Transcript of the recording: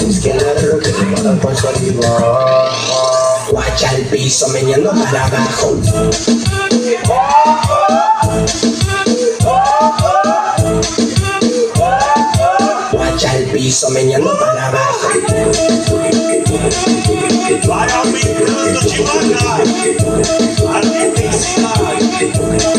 izquierdo, que te corta por su arriba. Guacha el piso meneando para abajo. Guacha el piso meneando para abajo. Vai aumentando devagar a intensidade.